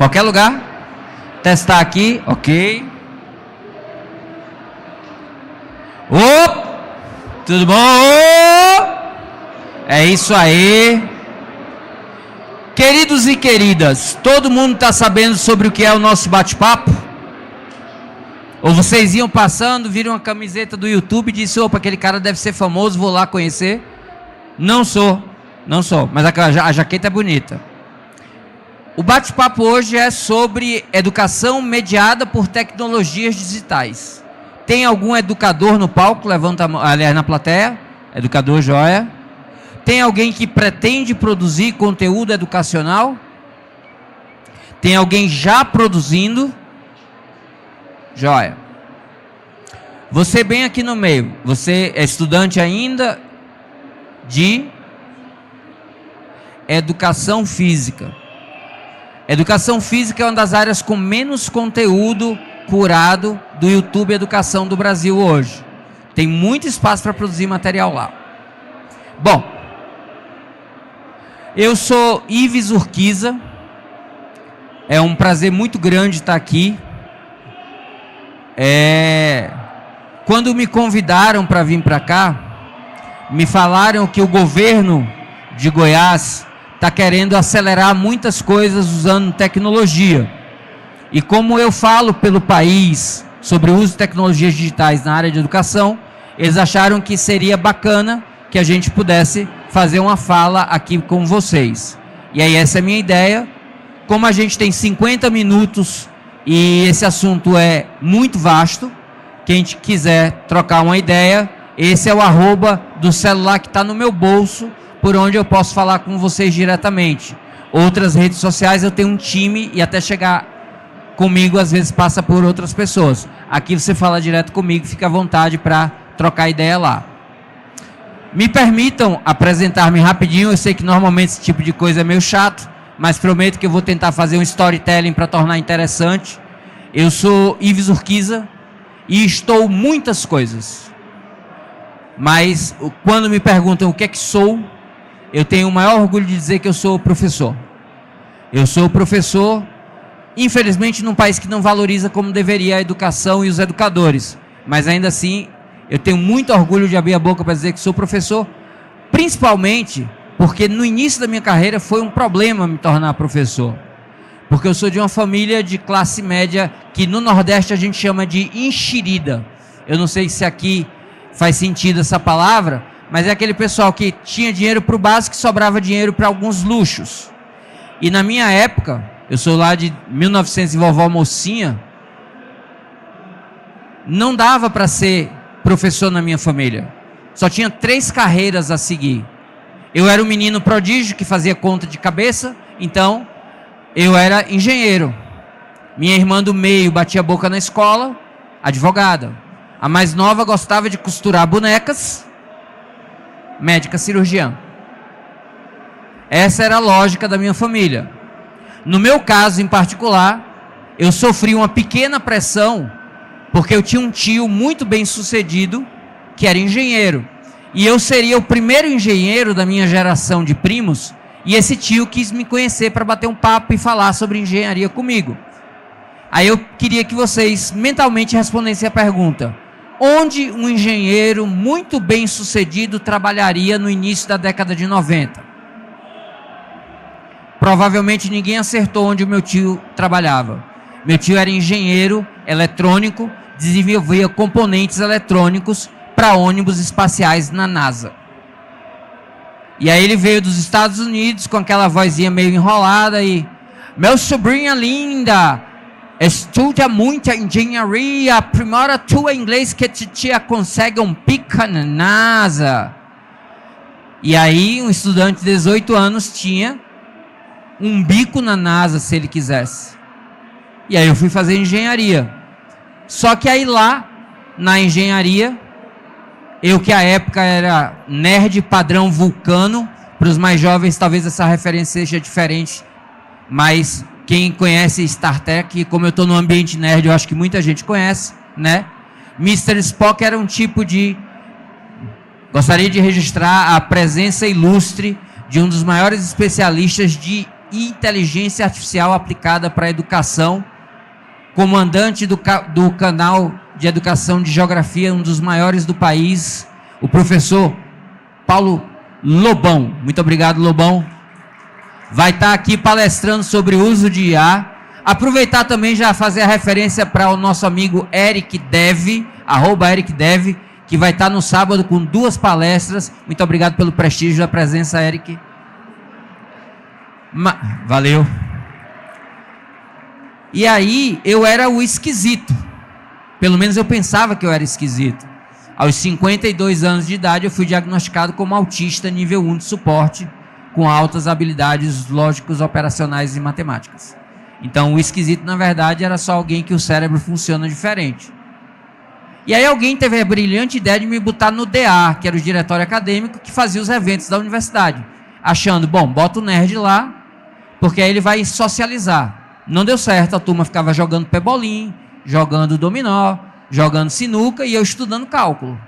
Qualquer lugar? Testar aqui, ok. Tudo bom? É isso aí. Queridos e queridas, todo mundo está sabendo sobre o que é o nosso bate-papo? Ou vocês iam passando, viram uma camiseta do YouTube e disseram, opa, aquele cara deve ser famoso, vou lá conhecer? Não sou, mas a jaqueta é bonita. O bate-papo hoje é sobre educação mediada por tecnologias digitais. Tem algum educador no palco? Levanta a mão, aliás, na plateia. Educador, joia. Tem alguém que pretende produzir conteúdo educacional? Tem alguém já produzindo? Joia. Você bem aqui no meio. Você é estudante ainda de educação física. Educação física é uma das áreas com menos conteúdo curado do YouTube Educação do Brasil hoje. Tem muito espaço para produzir material lá. Bom, eu sou Ives Urquiza. É um prazer muito grande estar aqui. Quando me convidaram para vir para cá, me falaram que o governo de Goiás está querendo acelerar muitas coisas usando tecnologia. E como eu falo pelo país sobre o uso de tecnologias digitais na área de educação, eles acharam que seria bacana que a gente pudesse fazer uma fala aqui com vocês. E aí essa é a minha ideia. Como a gente tem 50 minutos e esse assunto é muito vasto, quem quiser trocar uma ideia, esse é o arroba do celular que está no meu bolso, por onde eu posso falar com vocês diretamente. Outras redes sociais eu tenho um time e até chegar comigo às vezes passa por outras pessoas. Aqui você fala direto comigo, fica à vontade para trocar ideia lá. Me permitam apresentar-me rapidinho, eu sei que normalmente esse tipo de coisa é meio chato, mas prometo que eu vou tentar fazer um storytelling para tornar interessante. Eu sou Ives Urquiza e estou muitas coisas. Mas quando me perguntam o que é que sou, eu tenho o maior orgulho de dizer que eu sou professor. Eu sou professor, infelizmente, num país que não valoriza como deveria a educação e os educadores. Mas ainda assim, eu tenho muito orgulho de abrir a boca para dizer que sou professor, principalmente porque no início da minha carreira foi um problema me tornar professor. Porque eu sou de uma família de classe média que no Nordeste a gente chama de enxerida. Eu não sei se aqui faz sentido essa palavra, mas é aquele pessoal que tinha dinheiro para o básico e sobrava dinheiro para alguns luxos. E na minha época, eu sou lá de 1900 e vovó mocinha, não dava para ser professor na minha família. Só tinha 3 carreiras a seguir. Eu era um menino prodígio que fazia conta de cabeça, então eu era engenheiro. Minha irmã do meio batia a boca na escola, advogada. A mais nova gostava de costurar bonecas, médica cirurgiã. Essa era a lógica da minha família. No meu caso em particular, eu sofri uma pequena pressão, porque eu tinha um tio muito bem sucedido, que era engenheiro. E eu seria o primeiro engenheiro da minha geração de primos, e esse tio quis me conhecer para bater um papo e falar sobre engenharia comigo. Aí eu queria que vocês mentalmente respondessem a pergunta: onde um engenheiro muito bem sucedido trabalharia no início da década de 90? Provavelmente ninguém acertou onde o meu tio trabalhava. Meu tio era engenheiro eletrônico, desenvolvia componentes eletrônicos para ônibus espaciais na NASA. E aí ele veio dos Estados Unidos com aquela vozinha meio enrolada e: meu sobrinha linda, estuda muita engenharia, aprimora tua inglês que te consegue um pica na NASA. E aí um estudante de 18 anos tinha um bico na NASA se ele quisesse. E aí eu fui fazer engenharia. Só que aí lá, na engenharia, eu que à época era nerd padrão Vulcano, para os mais jovens talvez essa referência seja diferente, mas quem conhece Star Trek, como eu estou no ambiente nerd, eu acho que muita gente conhece, né? Mr. Spock era um tipo de... Gostaria de registrar a presença ilustre de um dos maiores especialistas de e inteligência artificial aplicada para a educação, comandante do canal de educação de geografia, um dos maiores do país, o professor Paulo Lobão. Muito obrigado, Lobão. Vai estar aqui palestrando sobre o uso de IA. Aproveitar também já fazer a referência para o nosso amigo Eric Dev, @EricDev, que vai estar no sábado com 2 palestras. Muito obrigado pelo prestígio da presença, Eric. Valeu. E aí, eu era o esquisito. Pelo menos eu pensava que eu era esquisito. Aos 52 anos de idade, eu fui diagnosticado como autista nível 1 de suporte, com altas habilidades lógicas, operacionais e matemáticas. Então, o esquisito, na verdade, era só alguém que o cérebro funciona diferente. E aí alguém teve a brilhante ideia de me botar no DA, que era o diretório acadêmico, que fazia os eventos da universidade. Achando, bom, bota o nerd lá, porque aí ele vai socializar. Não deu certo, a turma ficava jogando pebolim, jogando dominó, jogando sinuca e eu estudando cálculo.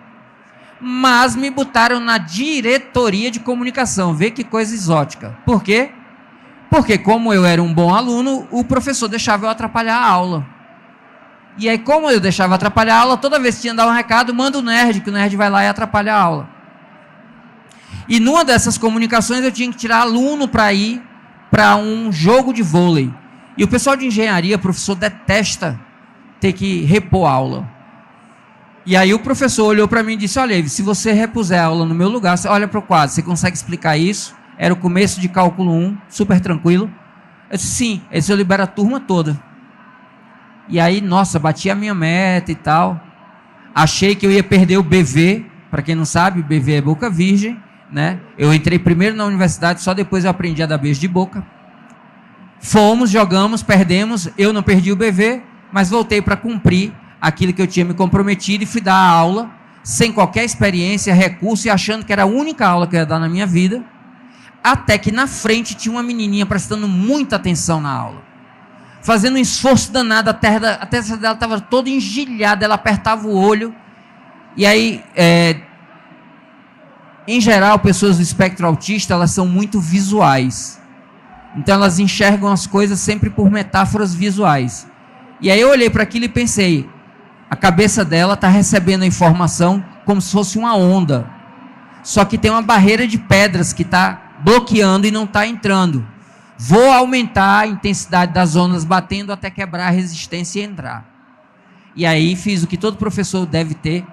Mas me botaram na diretoria de comunicação. Vê que coisa exótica. Por quê? Porque como eu era um bom aluno, o professor deixava eu atrapalhar a aula. E aí, como eu deixava atrapalhar a aula, toda vez que tinha que dar um recado, manda o nerd, que o nerd vai lá e atrapalha a aula. E numa dessas comunicações eu tinha que tirar aluno para ir para um jogo de vôlei. E o pessoal de engenharia, o professor detesta ter que repor a aula. E aí o professor olhou para mim e disse, olha, se você repuser a aula no meu lugar, você olha para o quadro, você consegue explicar isso? Era o começo de cálculo 1, super tranquilo. Eu disse, sim. Ele disse, eu libero a turma toda. E aí, nossa, bati a minha meta e tal. Achei que eu ia perder o BV. Para quem não sabe, BV é boca virgem, né? Eu entrei primeiro na universidade, só depois eu aprendi a dar beijo de boca. Fomos, jogamos, perdemos. Eu não perdi o BV, mas voltei para cumprir aquilo que eu tinha me comprometido e fui dar a aula, sem qualquer experiência, recurso, e achando que era a única aula que eu ia dar na minha vida. Até que na frente tinha uma menininha prestando muita atenção na aula. Fazendo um esforço danado, a testa dela estava toda engilhada, ela apertava o olho. E aí, em geral, pessoas do espectro autista, elas são muito visuais. Então elas enxergam as coisas sempre por metáforas visuais. E aí eu olhei para aquilo e pensei, a cabeça dela está recebendo a informação como se fosse uma onda. Só que tem uma barreira de pedras que está bloqueando e não está entrando. Vou aumentar a intensidade das ondas batendo até quebrar a resistência e entrar. E aí fiz o que todo professor deve ter,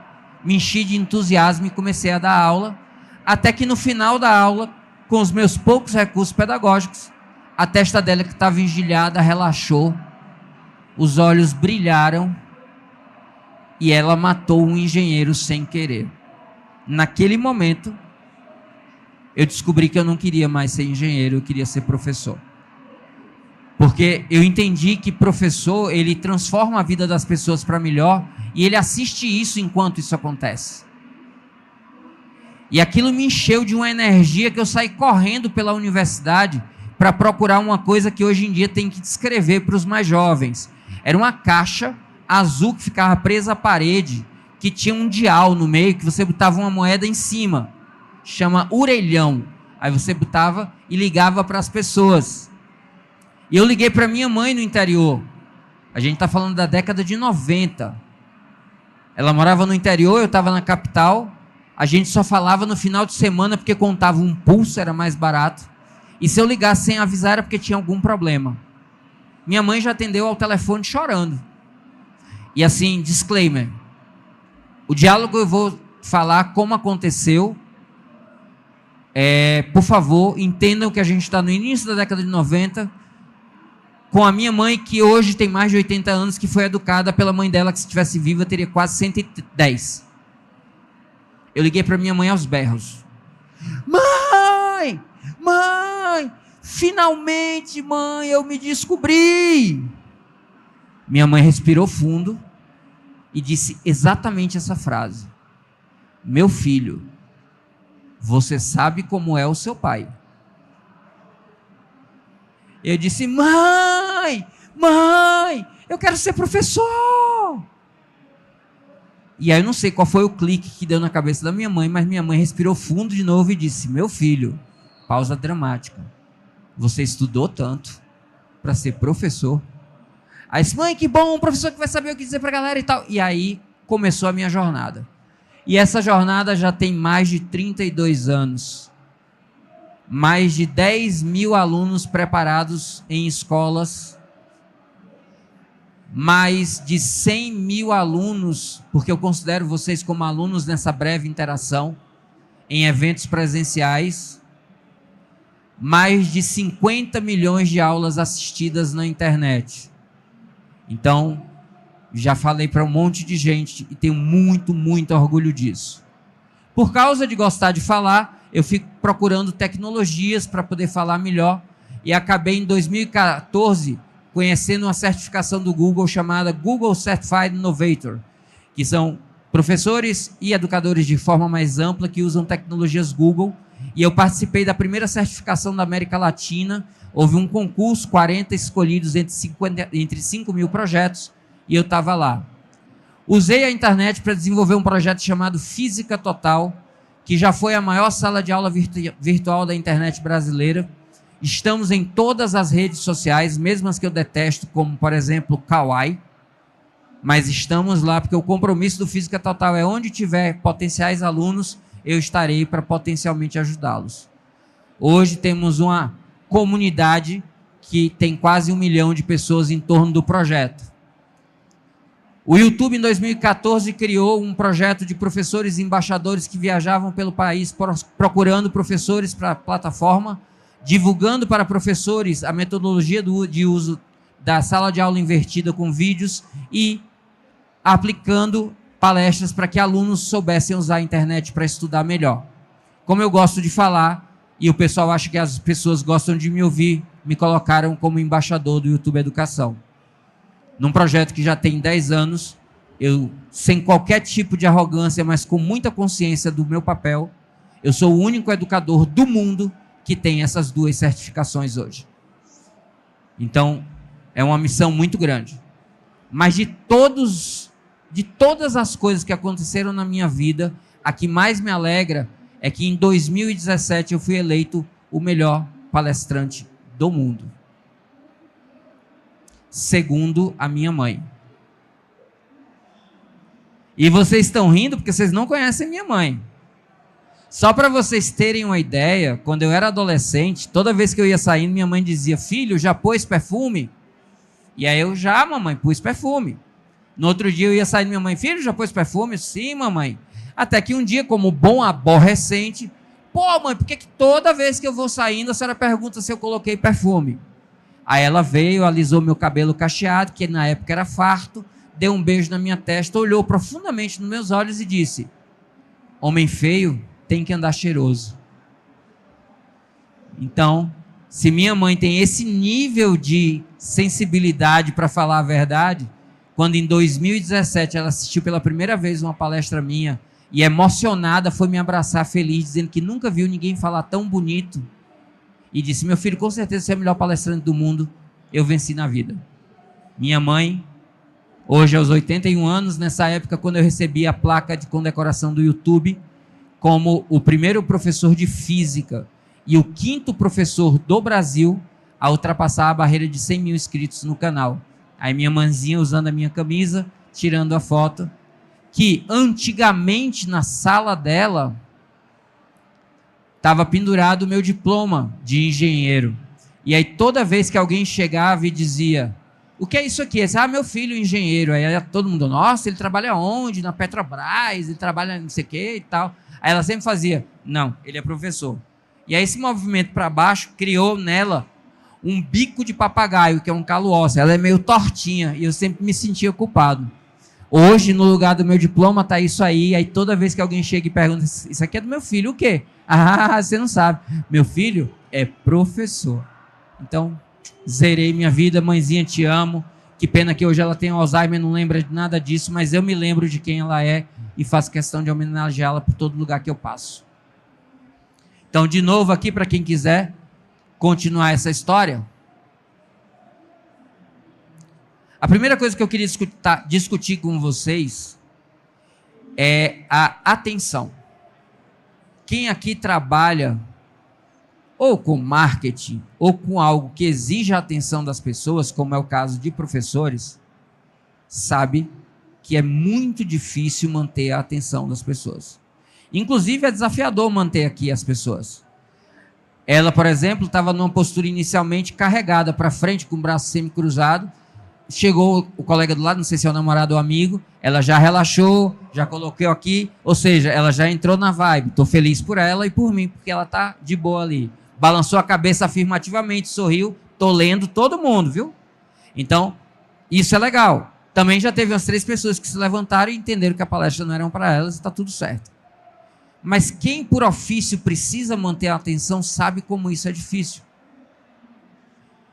me enchi de entusiasmo e comecei a dar aula, até que no final da aula, com os meus poucos recursos pedagógicos, a testa dela que estava engilhada relaxou, os olhos brilharam e ela matou um engenheiro sem querer. Naquele momento, eu descobri que eu não queria mais ser engenheiro, eu queria ser professor. Porque eu entendi que professor, ele transforma a vida das pessoas para melhor e ele assiste isso enquanto isso acontece. E aquilo me encheu de uma energia que eu saí correndo pela universidade para procurar uma coisa que hoje em dia tem que descrever para os mais jovens. Era uma caixa azul que ficava presa à parede, que tinha um dial no meio, que você botava uma moeda em cima. Chama orelhão. Aí você botava e ligava para as pessoas. E eu liguei para minha mãe no interior. A gente está falando da década de 90. Ela morava no interior, eu estava na capital. A gente só falava no final de semana porque contava um pulso, era mais barato. E se eu ligasse sem avisar era porque tinha algum problema. Minha mãe já atendeu ao telefone chorando. E assim, disclaimer. O diálogo eu vou falar como aconteceu. Por favor, entendam que a gente está no início da década de 90, com a minha mãe, que hoje tem mais de 80 anos, que foi educada pela mãe dela, que se estivesse viva teria quase 110. Eu liguei para minha mãe aos berros. Mãe! Mãe! Finalmente, mãe, eu me descobri! Minha mãe respirou fundo e disse exatamente essa frase. Meu filho, você sabe como é o seu pai. Eu disse, mãe, eu quero ser professor. E aí eu não sei qual foi o clique que deu na cabeça da minha mãe, mas minha mãe respirou fundo de novo e disse, meu filho, pausa dramática, você estudou tanto para ser professor. Aí disse, mãe, que bom, um professor que vai saber o que dizer para a galera e tal. E aí começou a minha jornada. E essa jornada já tem mais de 32 anos. Mais de 10 mil alunos preparados em escolas. Mais de 100 mil alunos, porque eu considero vocês como alunos nessa breve interação, em eventos presenciais. Mais de 50 milhões de aulas assistidas na internet. Então, já falei para um monte de gente e tenho muito, muito orgulho disso. Por causa de gostar de falar, eu fico procurando tecnologias para poder falar melhor e acabei em 2014 conhecendo uma certificação do Google chamada Google Certified Innovator, que são professores e educadores de forma mais ampla que usam tecnologias Google, e eu participei da primeira certificação da América Latina. Houve um concurso, 40 escolhidos entre 5 mil projetos, e eu estava lá. Usei a internet para desenvolver um projeto chamado Física Total, que já foi a maior sala de aula virtual da internet brasileira. Estamos em todas as redes sociais, mesmo as que eu detesto, como, por exemplo, Kawaii. Mas estamos lá porque o compromisso do Física Total é onde tiver potenciais alunos, eu estarei para potencialmente ajudá-los. Hoje temos uma comunidade que tem quase 1 milhão de pessoas em torno do projeto. O YouTube, em 2014, criou um projeto de professores e embaixadores que viajavam pelo país procurando professores para a plataforma, divulgando para professores a metodologia de uso da sala de aula invertida com vídeos e aplicando palestras para que alunos soubessem usar a internet para estudar melhor. Como eu gosto de falar, e o pessoal acha que as pessoas gostam de me ouvir, me colocaram como embaixador do YouTube Educação. Num projeto que já tem 10 anos, eu, sem qualquer tipo de arrogância, mas com muita consciência do meu papel, eu sou o único educador do mundo que tem essas 2 certificações hoje. Então, é uma missão muito grande. Mas de todas as coisas que aconteceram na minha vida, a que mais me alegra é que em 2017 eu fui eleito o melhor palestrante do mundo. Segundo a minha mãe. E vocês estão rindo porque vocês não conhecem minha mãe. Só para vocês terem uma ideia, quando eu era adolescente, toda vez que eu ia saindo, minha mãe dizia, filho, já pôs perfume? E aí eu já, mamãe, pus perfume. No outro dia eu ia saindo, minha mãe, filho, já pôs perfume? Sim, mamãe. Até que um dia, como bom aborrecente, pô, mãe, por que toda vez que eu vou saindo, a senhora pergunta se eu coloquei perfume? Aí ela veio, alisou meu cabelo cacheado, que na época era farto, deu um beijo na minha testa, olhou profundamente nos meus olhos e disse, homem feio tem que andar cheiroso. Então, se minha mãe tem esse nível de sensibilidade para falar a verdade, quando em 2017 ela assistiu pela primeira vez uma palestra minha e emocionada foi me abraçar feliz, dizendo que nunca viu ninguém falar tão bonito, e disse, meu filho, com certeza você é o melhor palestrante do mundo, eu venci na vida. Minha mãe, hoje aos 81 anos, nessa época quando eu recebi a placa de condecoração do YouTube, como o primeiro professor de física e o 5º professor do Brasil a ultrapassar a barreira de 100 mil inscritos no canal. Aí minha mãezinha usando a minha camisa, tirando a foto, que antigamente na sala dela estava pendurado o meu diploma de engenheiro. E aí toda vez que alguém chegava e dizia, o que é isso aqui? Disse, meu filho engenheiro. Aí todo mundo, nossa, ele trabalha onde? Na Petrobras, ele trabalha não sei o que e tal. Aí ela sempre fazia, não, ele é professor. E aí esse movimento para baixo criou nela um bico de papagaio, que é um calo ósseo. Ela é meio tortinha e eu sempre me sentia culpado. Hoje, no lugar do meu diploma, tá isso aí. Aí toda vez que alguém chega e pergunta, isso aqui é do meu filho, o quê? Ah, você não sabe. Meu filho é professor. Então, zerei minha vida, mãezinha, te amo. Que pena que hoje ela tem Alzheimer, não lembra de nada disso, mas eu me lembro de quem ela é e faço questão de homenageá-la por todo lugar que eu passo. Então, de novo aqui, para quem quiser continuar essa história. A primeira coisa que eu queria discutir com vocês é a atenção. Quem aqui trabalha ou com marketing, ou com algo que exige a atenção das pessoas, como é o caso de professores, sabe que é muito difícil manter a atenção das pessoas. Inclusive, é desafiador manter aqui as pessoas. Ela, por exemplo, estava numa postura inicialmente carregada para frente, com o braço semi-cruzado. Chegou o colega do lado, não sei se é o namorado ou amigo, ela já relaxou, já coloquei aqui, ou seja, ela já entrou na vibe. Estou feliz por ela e por mim, porque ela está de boa ali. Balançou a cabeça afirmativamente, sorriu, estou lendo todo mundo, viu? Então, isso é legal. Também já teve umas 3 pessoas que se levantaram e entenderam que a palestra não era para elas e está tudo certo. Mas quem por ofício precisa manter a atenção sabe como isso é difícil.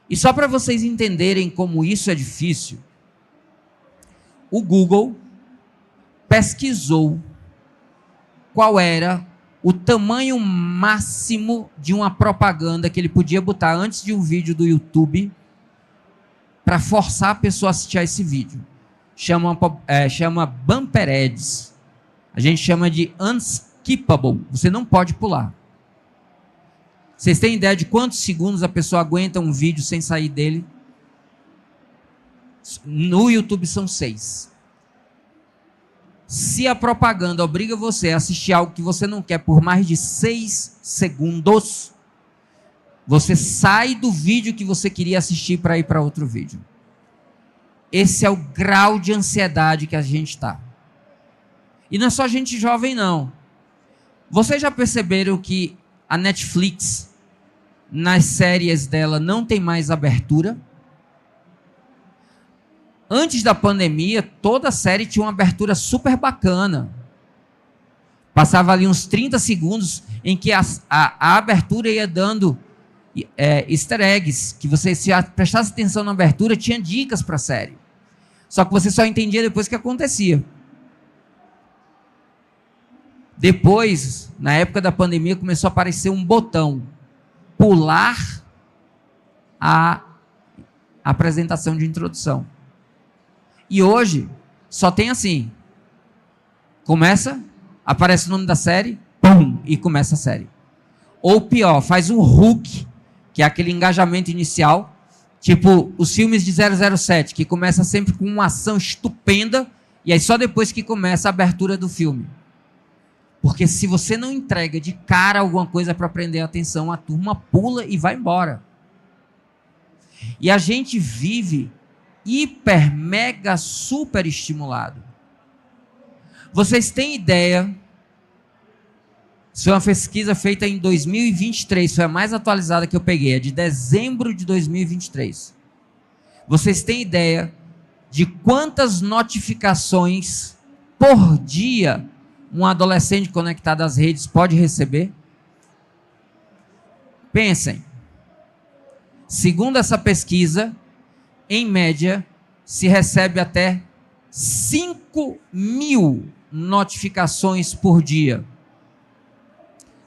E só para vocês entenderem como isso é difícil, o Google pesquisou qual era o tamanho máximo de uma propaganda que ele podia botar antes de um vídeo do YouTube para forçar a pessoa a assistir a esse vídeo. Chama Bumper Ads. A gente chama de unskippable. Você não pode pular. Vocês têm ideia de quantos segundos a pessoa aguenta um vídeo sem sair dele? No YouTube são 6. Se a propaganda obriga você a assistir algo que você não quer por mais de 6 segundos, você sai do vídeo que você queria assistir para ir para outro vídeo. Esse é o grau de ansiedade que a gente está. E não é só gente jovem, não. Vocês já perceberam que a Netflix, nas séries dela, não tem mais abertura? Antes da pandemia, toda série tinha uma abertura super bacana. Passava ali uns 30 segundos em que a abertura ia dando easter eggs, que você, se prestasse atenção na abertura, tinha dicas para a série. Só que você só entendia depois que acontecia. Depois, na época da pandemia, começou a aparecer um botão: pular a apresentação de introdução. E hoje, só tem assim: começa, aparece o nome da série, pum, e começa a série. Ou pior, faz um hook, que é aquele engajamento inicial, tipo os filmes de 007, que começa sempre com uma ação estupenda, e aí só depois que começa a abertura do filme. Porque se você não entrega de cara alguma coisa para prender a atenção, a turma pula e vai embora. E a gente vive hiper, mega, super estimulado. Vocês têm ideia? Isso foi uma pesquisa feita em 2023, foi a mais atualizada que eu peguei, é de dezembro de 2023. Vocês têm ideia de quantas notificações por dia um adolescente conectado às redes pode receber? Pensem. Segundo essa pesquisa, em média, se recebe até 5.000 notificações por dia.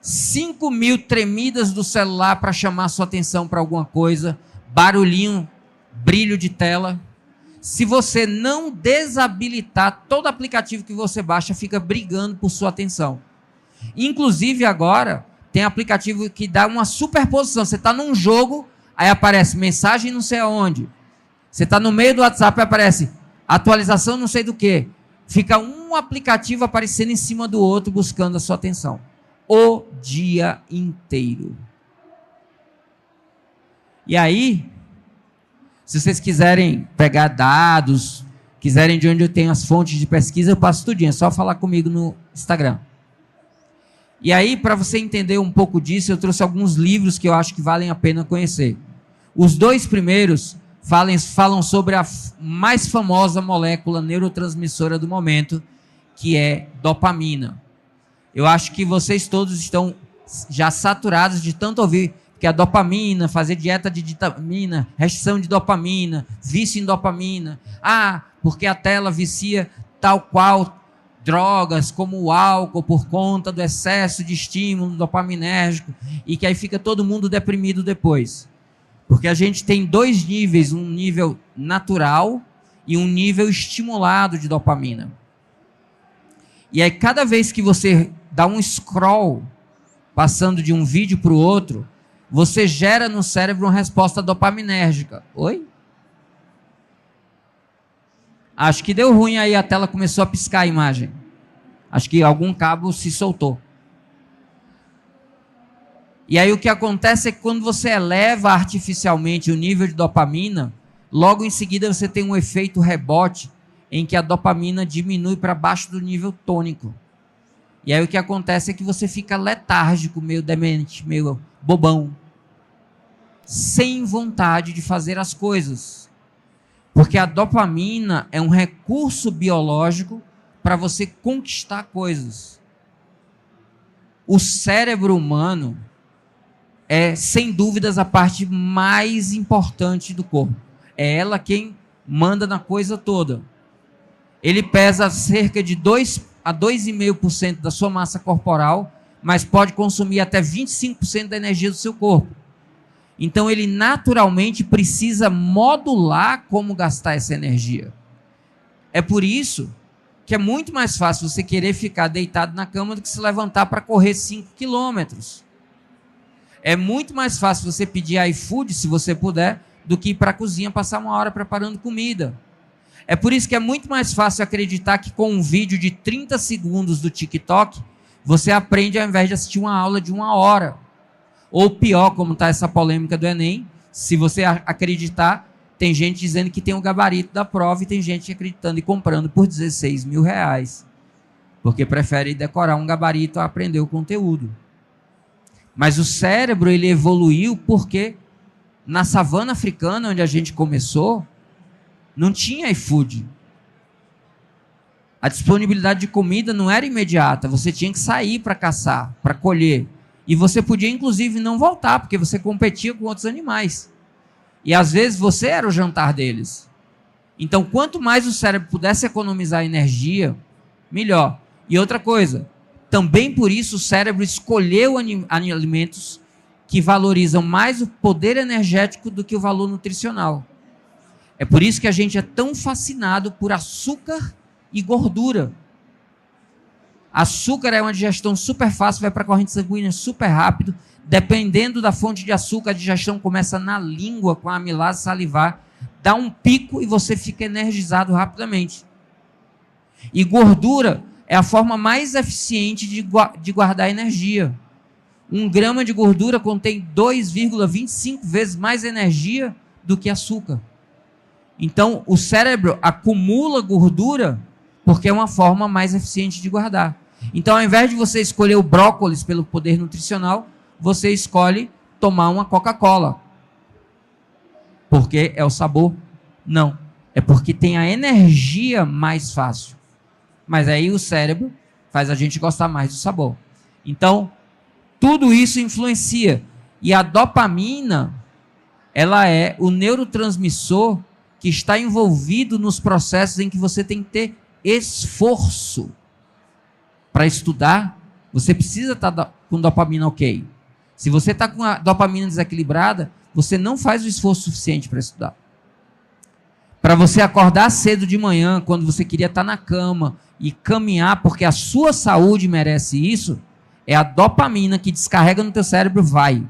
5.000 tremidas do celular para chamar sua atenção para alguma coisa, barulhinho, brilho de tela. Se você não desabilitar, todo aplicativo que você baixa fica brigando por sua atenção. Inclusive agora, tem aplicativo que dá uma superposição. Você está num jogo, aí aparece mensagem não sei aonde. Você está no meio do WhatsApp e aparece atualização não sei do que. Fica um aplicativo aparecendo em cima do outro, buscando a sua atenção. O dia inteiro. E aí, se vocês quiserem pegar dados, quiserem de onde eu tenho as fontes de pesquisa, eu passo tudinho. É só falar comigo no Instagram. E aí, para você entender um pouco disso, eu trouxe alguns livros que eu acho que valem a pena conhecer. Os 2 primeiros falam sobre a mais famosa molécula neurotransmissora do momento, que é dopamina. Eu acho que vocês todos estão já saturados de tanto ouvir que a dopamina, fazer dieta de dopamina, restrição de dopamina, vício em dopamina. Ah, porque a tela vicia tal qual drogas, como o álcool, por conta do excesso de estímulo dopaminérgico, e que aí fica todo mundo deprimido depois. Porque a gente tem 2 níveis, um nível natural e um nível estimulado de dopamina. E aí cada vez que você dá um scroll, passando de um vídeo para o outro, você gera no cérebro uma resposta dopaminérgica. Oi? Acho que deu ruim aí, a tela começou a piscar a imagem. Acho que algum cabo se soltou. E aí o que acontece é que quando você eleva artificialmente o nível de dopamina, logo em seguida você tem um efeito rebote em que a dopamina diminui para baixo do nível tônico. E aí o que acontece é que você fica letárgico, meio demente, meio bobão, sem vontade de fazer as coisas. Porque a dopamina é um recurso biológico para você conquistar coisas. O cérebro humano é, sem dúvidas, a parte mais importante do corpo. É ela quem manda na coisa toda. Ele pesa cerca de 2 a 2,5% da sua massa corporal, mas pode consumir até 25% da energia do seu corpo. Então ele naturalmente precisa modular como gastar essa energia. É por isso que é muito mais fácil você querer ficar deitado na cama do que se levantar para correr 5 quilômetros. É muito mais fácil você pedir iFood, se você puder, do que ir para a cozinha passar uma hora preparando comida. É por isso que é muito mais fácil acreditar que com um vídeo de 30 segundos do TikTok, você aprende ao invés de assistir uma aula de 1 hora. Ou pior, como está essa polêmica do Enem, se você acreditar, tem gente dizendo que tem o gabarito da prova e tem gente acreditando e comprando por R$16 mil, porque prefere decorar um gabarito a aprender o conteúdo. Mas o cérebro, ele evoluiu porque na savana africana, onde a gente começou, não tinha iFood. A disponibilidade de comida não era imediata, você tinha que sair para caçar, para colher. E você podia, inclusive, não voltar, porque você competia com outros animais. E às vezes você era o jantar deles. Então, quanto mais o cérebro pudesse economizar energia, melhor. E outra coisa, também por isso o cérebro escolheu alimentos que valorizam mais o poder energético do que o valor nutricional. É por isso que a gente é tão fascinado por açúcar e gordura. Açúcar é uma digestão super fácil, vai para a corrente sanguínea super rápido. Dependendo da fonte de açúcar, a digestão começa na língua, com a amilase salivar, dá um pico e você fica energizado rapidamente. E gordura é a forma mais eficiente de guardar energia. 1 grama de gordura contém 2,25 vezes mais energia do que açúcar. Então, o cérebro acumula gordura porque é uma forma mais eficiente de guardar. Então, ao invés de você escolher o brócolis pelo poder nutricional, você escolhe tomar uma Coca-Cola. Porque é o sabor? Não. É porque tem a energia mais fácil. Mas aí o cérebro faz a gente gostar mais do sabor. Então, tudo isso influencia. E a dopamina, ela é o neurotransmissor que está envolvido nos processos em que você tem que ter esforço. Para estudar, você precisa estar com dopamina ok. Se você está com a dopamina desequilibrada, você não faz o esforço suficiente para estudar. Para você acordar cedo de manhã, quando você queria estar na cama e caminhar, porque a sua saúde merece isso, é a dopamina que descarrega no teu cérebro, vai.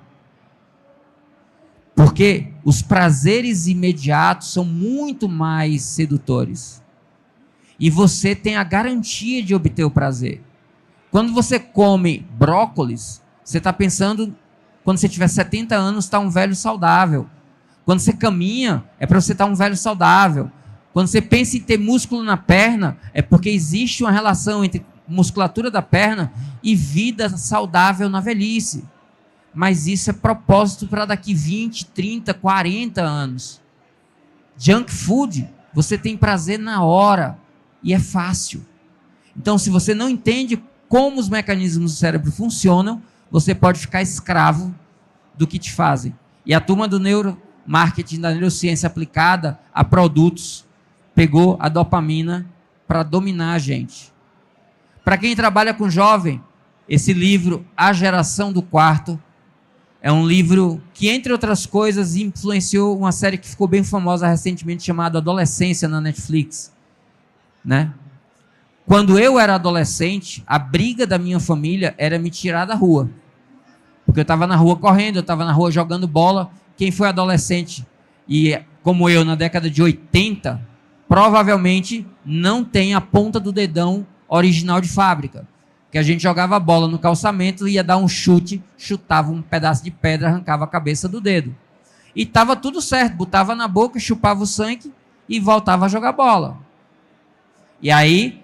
Porque os prazeres imediatos são muito mais sedutores. E você tem a garantia de obter o prazer. Quando você come brócolis, você está pensando, quando você tiver 70 anos, está um velho saudável. Quando você caminha, é para você estar um velho saudável. Quando você pensa em ter músculo na perna, é porque existe uma relação entre musculatura da perna e vida saudável na velhice. Mas isso é propósito para daqui 20, 30, 40 anos. Junk food, você tem prazer na hora e é fácil. Então, se você não entende como os mecanismos do cérebro funcionam, você pode ficar escravo do que te fazem. E a turma do neuromarketing, da neurociência aplicada a produtos, pegou a dopamina para dominar a gente. Para quem trabalha com jovem, esse livro, A Geração do Quarto, é um livro que, entre outras coisas, influenciou uma série que ficou bem famosa recentemente, chamada Adolescência, na Netflix. Né? Quando eu era adolescente, a briga da minha família era me tirar da rua. Porque eu estava na rua correndo, eu estava na rua jogando bola. Quem foi adolescente e como eu na década de 80, provavelmente não tem a ponta do dedão original de fábrica. Que a gente jogava bola no calçamento, ia dar um chute, chutava um pedaço de pedra, arrancava a cabeça do dedo. E estava tudo certo, botava na boca, chupava o sangue e voltava a jogar bola. E aí,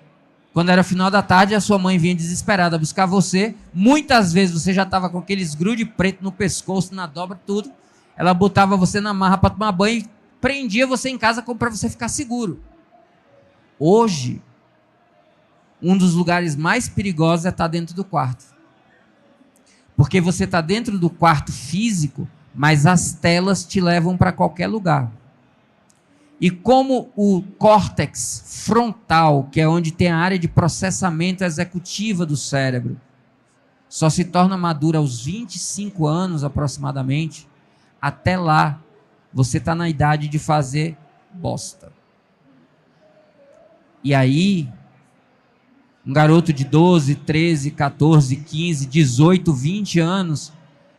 quando era final da tarde, a sua mãe vinha desesperada buscar você. Muitas vezes você já estava com aqueles grude preto no pescoço, na dobra, tudo. Ela botava você na marra para tomar banho e prendia você em casa para você ficar seguro. Hoje, um dos lugares mais perigosos é estar dentro do quarto. Porque você está dentro do quarto físico, mas as telas te levam para qualquer lugar. E como o córtex frontal, que é onde tem a área de processamento executiva do cérebro, só se torna madura aos 25 anos aproximadamente, até lá você está na idade de fazer bosta. E aí, um garoto de 12, 13, 14, 15, 18, 20 anos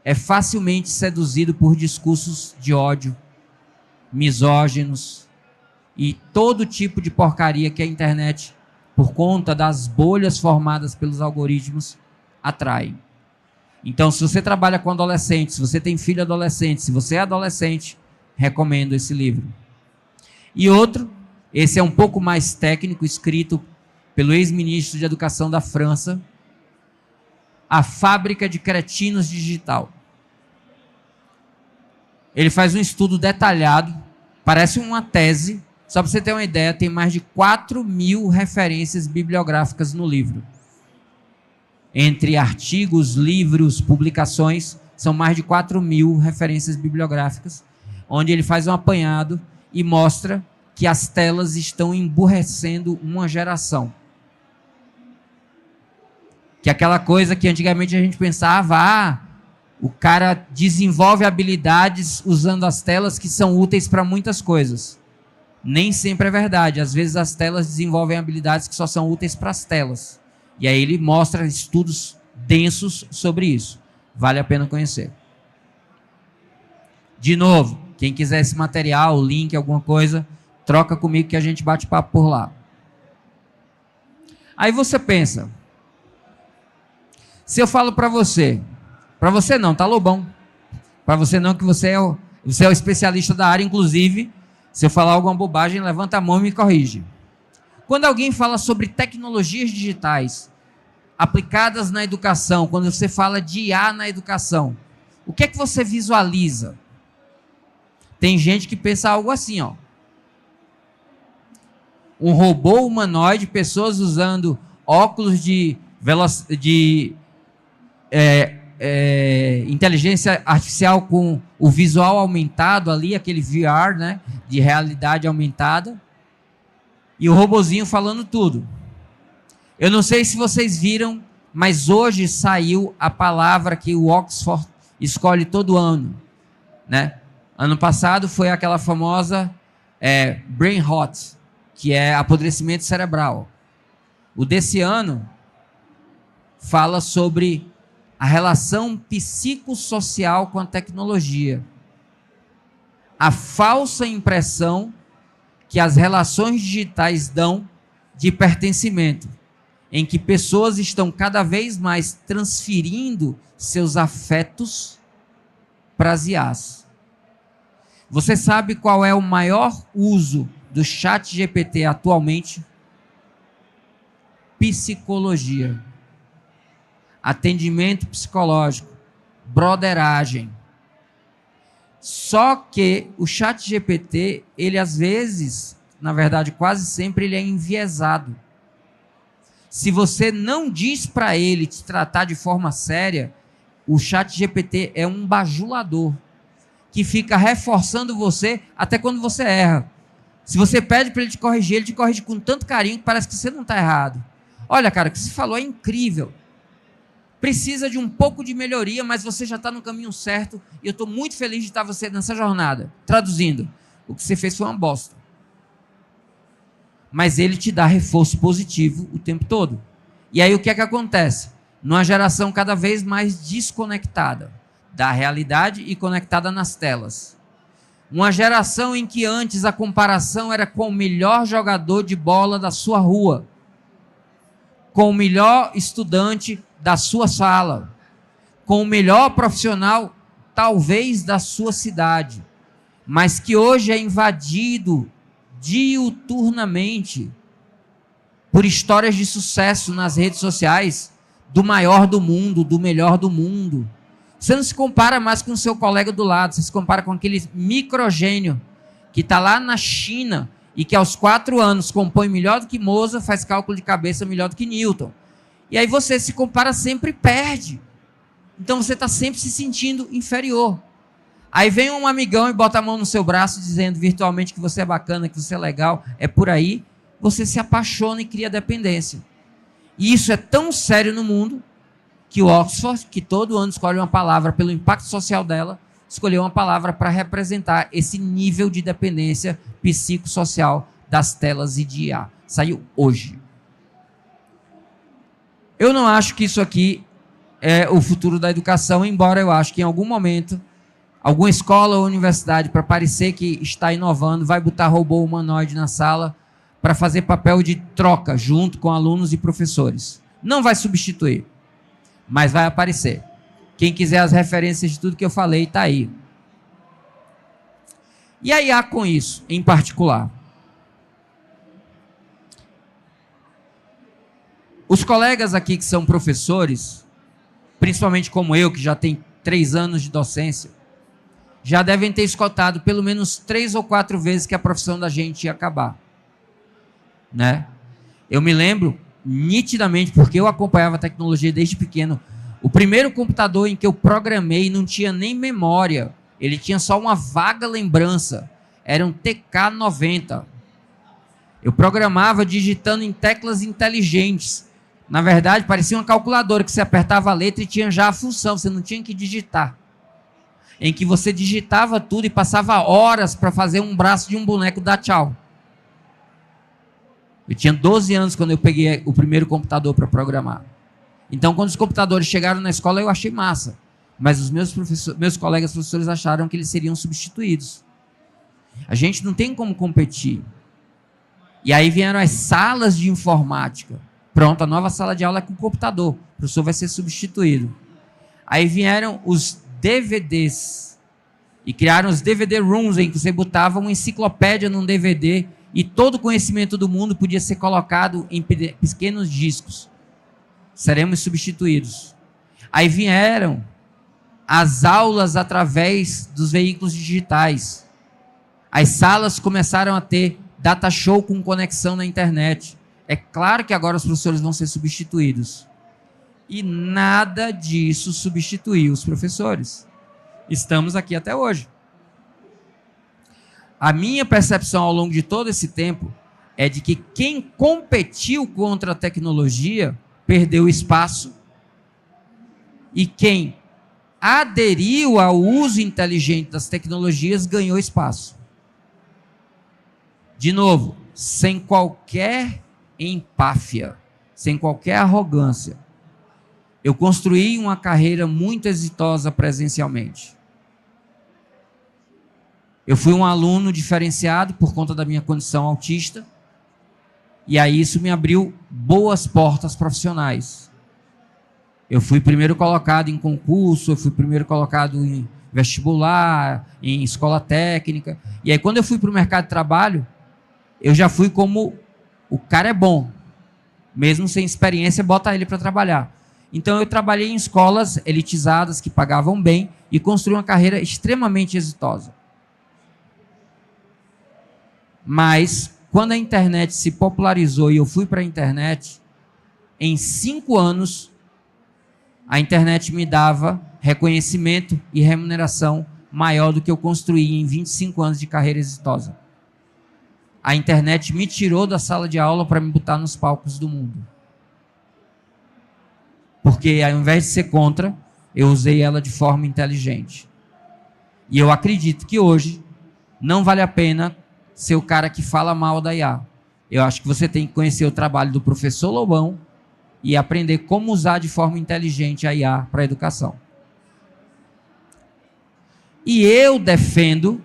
é facilmente seduzido por discursos de ódio, misóginos e todo tipo de porcaria que a internet, por conta das bolhas formadas pelos algoritmos, atrai. Então, se você trabalha com adolescentes, se você tem filho adolescente, se você é adolescente, recomendo esse livro. E outro, esse é um pouco mais técnico, escrito pelo ex-ministro de Educação da França, A Fábrica de Cretinos Digital. Ele faz um estudo detalhado, parece uma tese. Só para você ter uma ideia, tem mais de 4.000 referências bibliográficas no livro. Entre artigos, livros, publicações, são mais de 4.000 referências bibliográficas, onde ele faz um apanhado e mostra que as telas estão emburrecendo uma geração. Que aquela coisa que antigamente a gente pensava, o cara desenvolve habilidades usando as telas que são úteis para muitas coisas. Nem sempre é verdade. Às vezes as telas desenvolvem habilidades que só são úteis para as telas. E aí ele mostra estudos densos sobre isso. Vale a pena conhecer. De novo, quem quiser esse material, link, alguma coisa, troca comigo que a gente bate papo por lá. Aí você pensa, se eu falo para você não, tá Lobão, para você não, que você é o especialista da área, inclusive, se eu falar alguma bobagem, levanta a mão e me corrige. Quando alguém fala sobre tecnologias digitais aplicadas na educação, quando você fala de IA na educação, o que é que você visualiza? Tem gente que pensa algo assim, ó. Um robô humanoide, pessoas usando óculos de inteligência artificial com o visual aumentado ali, aquele VR, né, de realidade aumentada, e o robozinho falando tudo. Eu não sei se vocês viram, mas hoje saiu a palavra que o Oxford escolhe todo ano, né? Ano passado foi aquela famosa brain rot, que é apodrecimento cerebral. O desse ano fala sobre a relação psicossocial com a tecnologia. A falsa impressão que as relações digitais dão de pertencimento, em que pessoas estão cada vez mais transferindo seus afetos para as IAs. Você sabe qual é o maior uso do ChatGPT atualmente? Psicologia. Atendimento psicológico, broderagem. Só que o ChatGPT, ele às vezes, na verdade quase sempre, ele é enviesado. Se você não diz para ele te tratar de forma séria, o ChatGPT é um bajulador que fica reforçando você até quando você erra. Se você pede para ele te corrige com tanto carinho que parece que você não está errado. Olha, cara, o que você falou é incrível. Precisa de um pouco de melhoria, mas você já está no caminho certo e eu estou muito feliz de estar você nessa jornada. Traduzindo, o que você fez foi uma bosta. Mas ele te dá reforço positivo o tempo todo. E aí o que é que acontece? Numa geração cada vez mais desconectada, da realidade e conectada nas telas. Uma geração em que antes a comparação era com o melhor jogador de bola da sua rua, com o melhor estudante da sua sala, com o melhor profissional, talvez, da sua cidade, mas que hoje é invadido diuturnamente por histórias de sucesso nas redes sociais, do maior do mundo, do melhor do mundo. Você não se compara mais com o seu colega do lado, você se compara com aquele microgênio que está lá na China e que aos 4 anos compõe melhor do que Mozart, faz cálculo de cabeça melhor do que Newton. E aí você se compara sempre e perde. Então você está sempre se sentindo inferior. Aí vem um amigão e bota a mão no seu braço dizendo virtualmente que você é bacana, que você é legal, é por aí. Você se apaixona e cria dependência. E isso é tão sério no mundo que o Oxford, que todo ano escolhe uma palavra pelo impacto social dela, escolheu uma palavra para representar esse nível de dependência psicossocial das telas e de IA. Saiu hoje. Eu não acho que isso aqui é o futuro da educação, embora eu acho que em algum momento, alguma escola ou universidade, para parecer que está inovando, vai botar robô humanoide na sala para fazer papel de troca junto com alunos e professores. Não vai substituir, mas vai aparecer. Quem quiser as referências de tudo que eu falei, está aí. E a IA com isso, em particular? Os colegas aqui que são professores, principalmente como eu, que já tem 3 anos de docência, já devem ter escutado pelo menos 3 ou 4 vezes que a profissão da gente ia acabar. Né? Eu me lembro nitidamente, porque eu acompanhava a tecnologia desde pequeno, o primeiro computador em que eu programei não tinha nem memória, ele tinha só uma vaga lembrança, era um TK-90. Eu programava digitando em teclas inteligentes. Na verdade, parecia uma calculadora que você apertava a letra e tinha já a função, você não tinha que digitar. Em que você digitava tudo e passava horas para fazer um braço de um boneco dar tchau. Eu tinha 12 anos quando eu peguei o primeiro computador para programar. Então, quando os computadores chegaram na escola, eu achei massa. Mas os meus colegas professores acharam que eles seriam substituídos. A gente não tem como competir. E aí vieram as salas de informática. Pronto, a nova sala de aula é com computador. O professor vai ser substituído. Aí vieram os DVDs. E criaram os DVD rooms, em que você botava uma enciclopédia num DVD e todo o conhecimento do mundo podia ser colocado em pequenos discos. Seremos substituídos. Aí vieram as aulas através dos veículos digitais. As salas começaram a ter data show com conexão na internet. É claro que agora os professores vão ser substituídos. E nada disso substituiu os professores. Estamos aqui até hoje. A minha percepção ao longo de todo esse tempo é de que quem competiu contra a tecnologia perdeu espaço e quem aderiu ao uso inteligente das tecnologias ganhou espaço. De novo, sem qualquer empáfia, sem qualquer arrogância. Eu construí uma carreira muito exitosa presencialmente. Eu fui um aluno diferenciado por conta da minha condição autista, e aí isso me abriu boas portas profissionais. Eu fui primeiro colocado em concurso, eu fui primeiro colocado em vestibular, em escola técnica, e aí quando eu fui para o mercado de trabalho, eu já fui como o cara é bom, mesmo sem experiência, bota ele para trabalhar. Então eu trabalhei em escolas elitizadas que pagavam bem e construí uma carreira extremamente exitosa. Mas, quando a internet se popularizou e eu fui para a internet, em 5 anos, a internet me dava reconhecimento e remuneração maior do que eu construí em 25 anos de carreira exitosa. A internet me tirou da sala de aula para me botar nos palcos do mundo. Porque, ao invés de ser contra, eu usei ela de forma inteligente. E eu acredito que hoje não vale a pena ser o cara que fala mal da IA. Eu acho que você tem que conhecer o trabalho do professor Lobão e aprender como usar de forma inteligente a IA para a educação. E eu defendo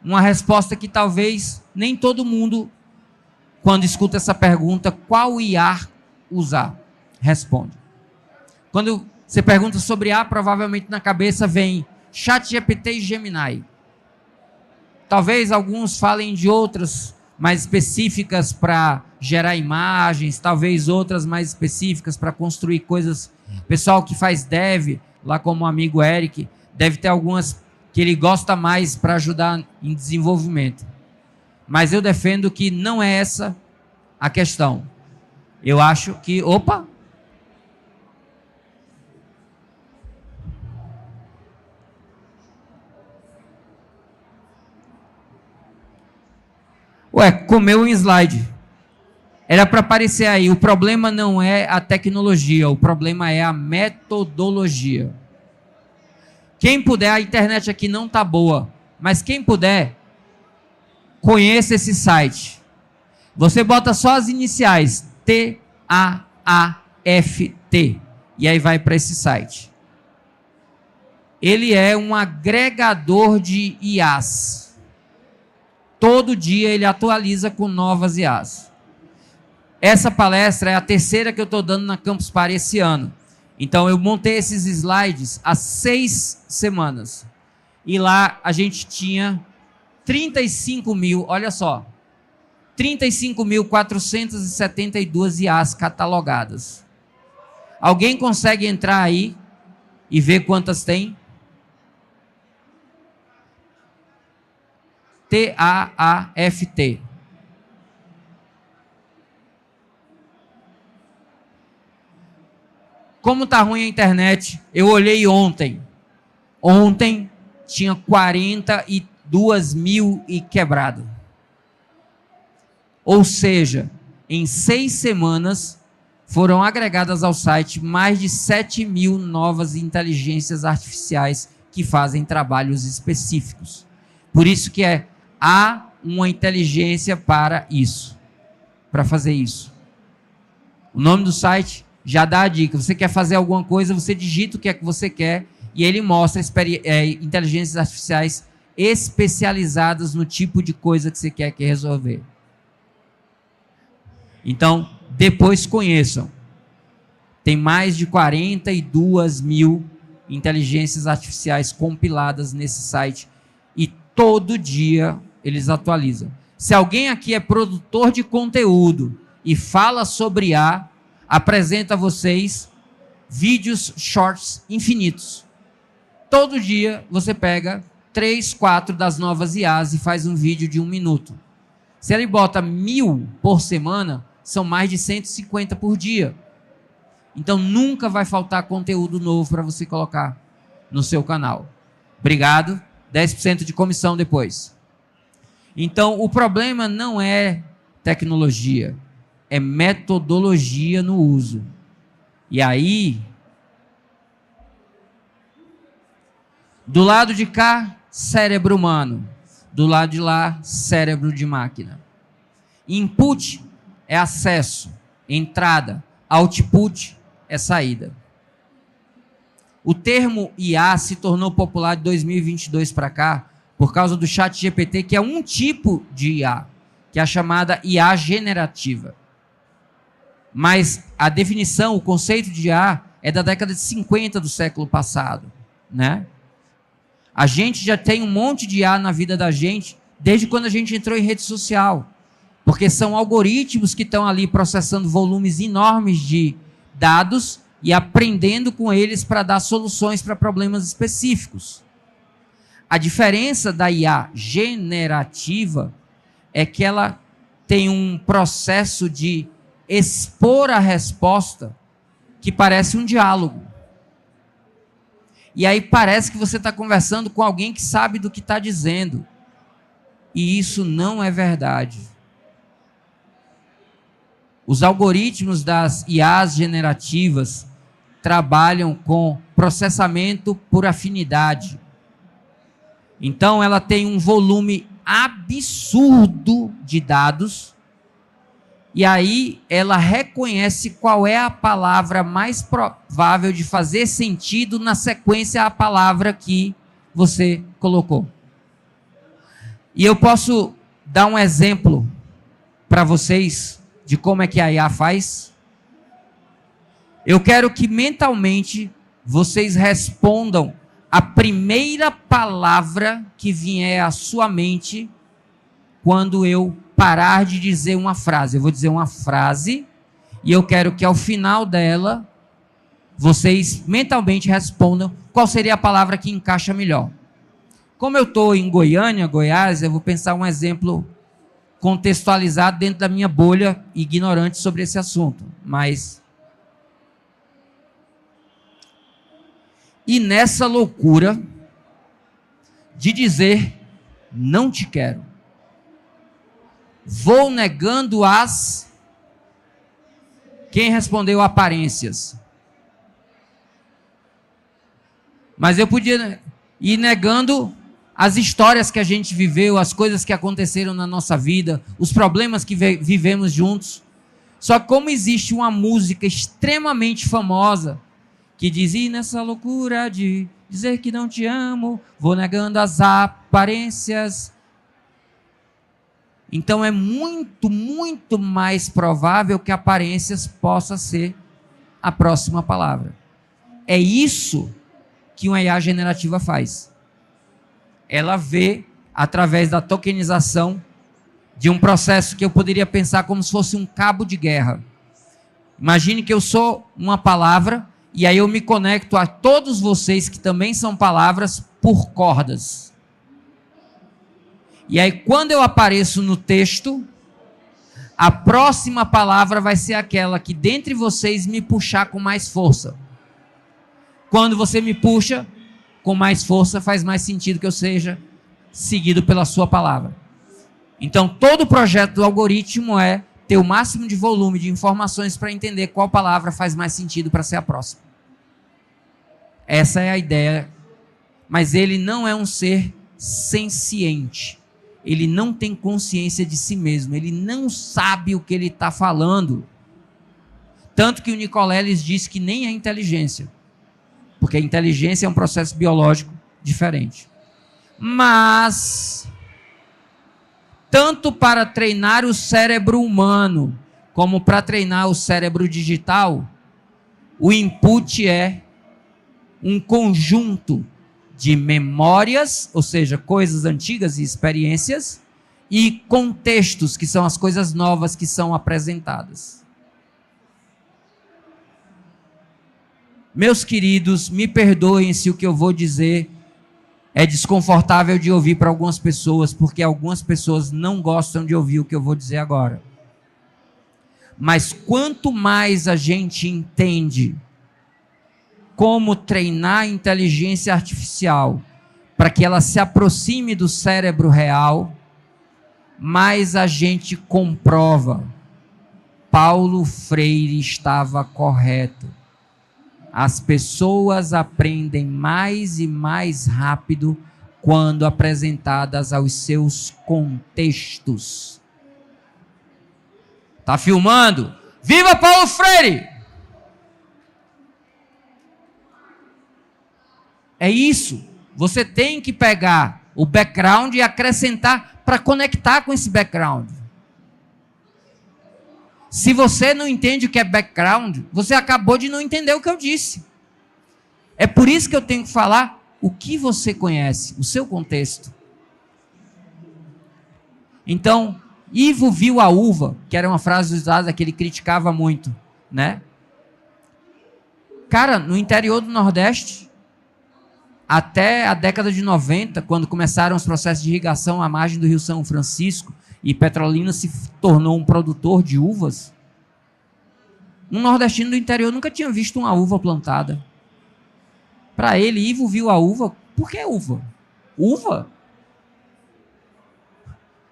uma resposta que talvez nem todo mundo, quando escuta essa pergunta, qual IA usar, responde. Quando você pergunta sobre IA, provavelmente na cabeça vem ChatGPT e Gemini. Talvez alguns falem de outras mais específicas para gerar imagens, talvez outras mais específicas para construir coisas. Pessoal que faz dev, lá como o amigo Eric, deve ter algumas que ele gosta mais para ajudar em desenvolvimento. Mas eu defendo que não é essa a questão. Eu acho que... Opa! Ué, comeu um slide. Era para aparecer aí. O problema não é a tecnologia, o problema é a metodologia. Quem puder, a internet aqui não está boa, mas quem puder, conheça esse site. Você bota só as iniciais, TAAFT, e aí vai para esse site. Ele é um agregador de IAs. Todo dia ele atualiza com novas IAs. Essa palestra é a terceira que eu estou dando na Campus Party esse ano. Então eu montei esses slides há 6 semanas. E lá a gente tinha 35 mil, olha só, 35.472 IAs catalogadas. Alguém consegue entrar aí e ver quantas tem? TAAFT. Como tá ruim a internet? Eu olhei ontem. Ontem tinha 42 mil e quebrado. Ou seja, em 6 semanas foram agregadas ao site mais de 7 mil novas inteligências artificiais que fazem trabalhos específicos. Por isso que há uma inteligência para isso, para fazer isso. O nome do site já dá a dica. Você quer fazer alguma coisa, você digita o que é que você quer e ele mostra inteligências artificiais especializadas no tipo de coisa que você quer resolver. Então, depois conheçam. Tem mais de 42 mil inteligências artificiais compiladas nesse site e todo dia eles atualizam. Se alguém aqui é produtor de conteúdo e fala sobre IA, apresenta a vocês vídeos shorts infinitos. Todo dia você pega 3, 4 das novas IAs e faz um vídeo de 1 minuto. Se ele bota 1000 por semana, são mais de 150 por dia. Então nunca vai faltar conteúdo novo para você colocar no seu canal. Obrigado. 10% de comissão depois. Então o problema não é tecnologia, é metodologia no uso. E aí, do lado de cá, cérebro humano. Do lado de lá, cérebro de máquina. Input é acesso, entrada. Output é saída. O termo IA se tornou popular de 2022 para cá por causa do ChatGPT, que é um tipo de IA, que é a chamada IA generativa. Mas a definição, o conceito de IA é da década de 50 do século passado, né? A gente já tem um monte de IA na vida da gente desde quando a gente entrou em rede social, porque são algoritmos que estão ali processando volumes enormes de dados e aprendendo com eles para dar soluções para problemas específicos. A diferença da IA generativa é que ela tem um processo de expor a resposta que parece um diálogo. E aí parece que você está conversando com alguém que sabe do que está dizendo. E isso não é verdade. Os algoritmos das IAs generativas trabalham com processamento por afinidade. Então ela tem um volume absurdo de dados e aí ela reconhece qual é a palavra mais provável de fazer sentido na sequência à palavra que você colocou. E eu posso dar um exemplo para vocês de como é que a IA faz. Eu quero que mentalmente vocês respondam a primeira palavra que vier à sua mente quando eu parar de dizer uma frase. Eu vou dizer uma frase e eu quero que ao final dela vocês mentalmente respondam qual seria a palavra que encaixa melhor. Como eu estou em Goiânia, Goiás, eu vou pensar um exemplo contextualizado dentro da minha bolha ignorante sobre esse assunto. Mas e nessa loucura de dizer não te quero, vou negando as... Quem respondeu aparências? Mas eu podia ir negando as histórias que a gente viveu, as coisas que aconteceram na nossa vida, os problemas que vivemos juntos. Só que como existe uma música extremamente famosa que diz, e nessa loucura de dizer que não te amo, vou negando as aparências. Então é muito, muito mais provável que aparências possa ser a próxima palavra. É isso que uma IA generativa faz. Ela vê, através da tokenização, de um processo que eu poderia pensar como se fosse um cabo de guerra. Imagine que eu sou uma palavra, e aí eu me conecto a todos vocês que também são palavras por cordas. E aí quando eu apareço no texto, a próxima palavra vai ser aquela que dentre vocês me puxar com mais força. Quando você me puxa com mais força, faz mais sentido que eu seja seguido pela sua palavra. Então, todo o projeto do algoritmo é ter o máximo de volume de informações para entender qual palavra faz mais sentido para ser a próxima. Essa é a ideia. Mas ele não é um ser senciente. Ele não tem consciência de si mesmo. Ele não sabe o que ele está falando. Tanto que o Nicoleles diz que nem é inteligência. Porque a inteligência é um processo biológico diferente. Mas, tanto para treinar o cérebro humano, como para treinar o cérebro digital, o input é um conjunto de memórias, ou seja, coisas antigas e experiências, e contextos, que são as coisas novas que são apresentadas. Meus queridos, me perdoem se o que eu vou dizer é desconfortável de ouvir para algumas pessoas, porque algumas pessoas não gostam de ouvir o que eu vou dizer agora. Mas quanto mais a gente entende como treinar a inteligência artificial para que ela se aproxime do cérebro real, mais a gente comprova. Paulo Freire estava correto. As pessoas aprendem mais e mais rápido quando apresentadas aos seus contextos. Tá filmando? Viva Paulo Freire! É isso. Você tem que pegar o background e acrescentar para conectar com esse background. Se você não entende o que é background, você acabou de não entender o que eu disse. É por isso que eu tenho que falar o que você conhece, o seu contexto. Então, Ivo viu a uva, que era uma frase usada que ele criticava muito, né? Cara, no interior do Nordeste, até a década de 90, quando começaram os processos de irrigação à margem do Rio São Francisco, e Petrolina se tornou um produtor de uvas, um nordestino do interior nunca tinha visto uma uva plantada. Para ele, Ivo viu a uva. Por que uva? Uva?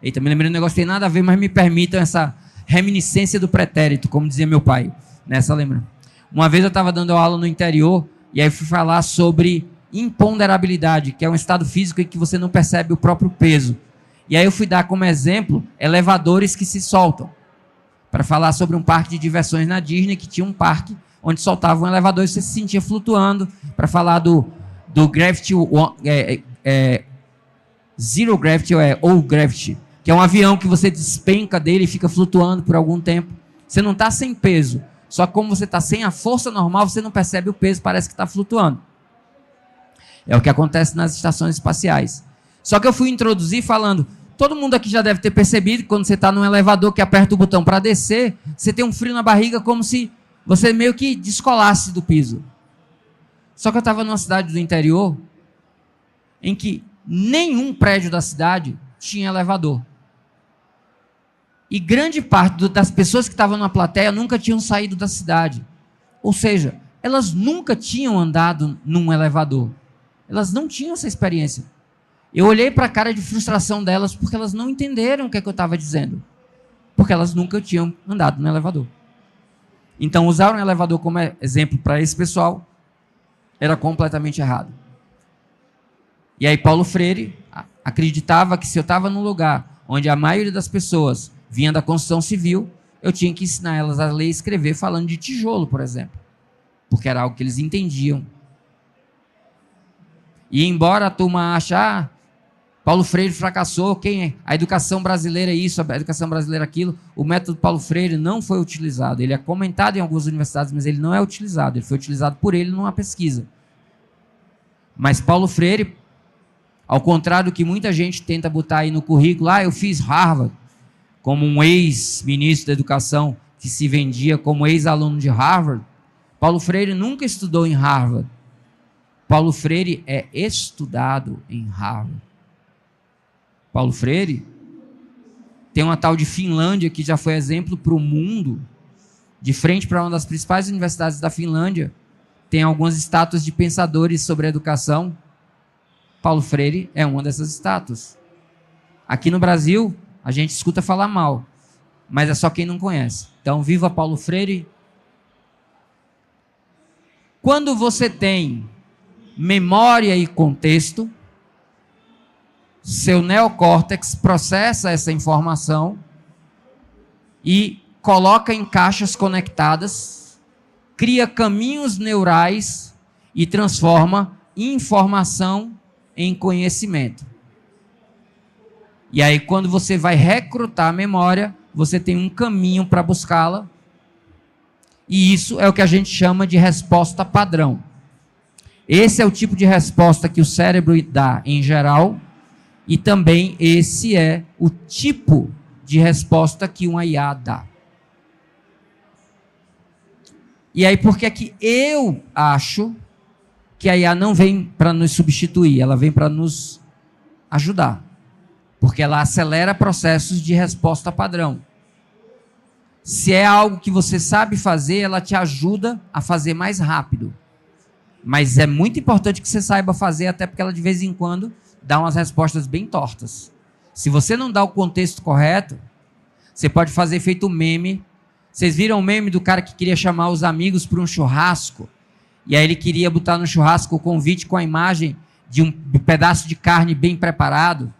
Eita, me lembrei de um negócio que tem nada a ver, mas me permitam essa reminiscência do pretérito, como dizia meu pai. Nessa lembra? Uma vez eu estava dando aula no interior, e aí fui falar sobre imponderabilidade, que é um estado físico em que você não percebe o próprio peso. E aí eu fui dar como exemplo elevadores que se soltam. Para falar sobre um parque de diversões na Disney, que tinha um parque onde soltava um elevador e você se sentia flutuando. Para falar do zero gravity ou gravity, que é um avião que você despenca dele e fica flutuando por algum tempo. Você não está sem peso, só que como você está sem a força normal, você não percebe o peso, parece que está flutuando. É o que acontece nas estações espaciais. Só que eu fui introduzir falando, todo mundo aqui já deve ter percebido que quando você está num elevador que aperta o botão para descer, você tem um frio na barriga como se você meio que descolasse do piso. Só que eu estava numa cidade do interior em que nenhum prédio da cidade tinha elevador. E grande parte das pessoas que estavam na plateia nunca tinham saído da cidade. Ou seja, elas nunca tinham andado num elevador. Elas não tinham essa experiência. Eu olhei para a cara de frustração delas porque elas não entenderam o que eu estava dizendo. Porque elas nunca tinham andado no elevador. Então, usar um elevador como exemplo para esse pessoal era completamente errado. E aí Paulo Freire acreditava que se eu estava num lugar onde a maioria das pessoas vinha da construção civil, eu tinha que ensinar elas a ler e escrever falando de tijolo, por exemplo. Porque era algo que eles entendiam. E embora a turma ache, Paulo Freire fracassou, a educação brasileira é isso, a educação brasileira é aquilo, o método Paulo Freire não foi utilizado. Ele é comentado em algumas universidades, mas ele não é utilizado. Ele foi utilizado por ele numa pesquisa. Mas Paulo Freire, ao contrário do que muita gente tenta botar aí no currículo, eu fiz Harvard, como um ex-ministro da educação que se vendia como ex-aluno de Harvard, Paulo Freire nunca estudou em Harvard. Paulo Freire é estudado em Harvard. Paulo Freire tem uma tal de Finlândia que já foi exemplo para o mundo, de frente para uma das principais universidades da Finlândia, tem algumas estátuas de pensadores sobre a educação. Paulo Freire é uma dessas estátuas. Aqui no Brasil, a gente escuta falar mal, mas é só quem não conhece. Então, viva Paulo Freire. Quando você tem memória e contexto, seu neocórtex processa essa informação e coloca em caixas conectadas, cria caminhos neurais e transforma informação em conhecimento. E aí, quando você vai recrutar a memória, você tem um caminho para buscá-la. E isso é o que a gente chama de resposta padrão. Esse é o tipo de resposta que o cérebro dá em geral, e também esse é o tipo de resposta que uma IA dá. E aí, por que é que eu acho que a IA não vem para nos substituir, ela vem para nos ajudar? Porque ela acelera processos de resposta padrão. Se é algo que você sabe fazer, ela te ajuda a fazer mais rápido. Mas é muito importante que você saiba fazer, até porque ela de vez em quando dá umas respostas bem tortas. Se você não dá o contexto correto, você pode fazer feito meme. Vocês viram o meme do cara que queria chamar os amigos para um churrasco? E aí ele queria botar no churrasco o convite com a imagem de um pedaço de carne bem preparado.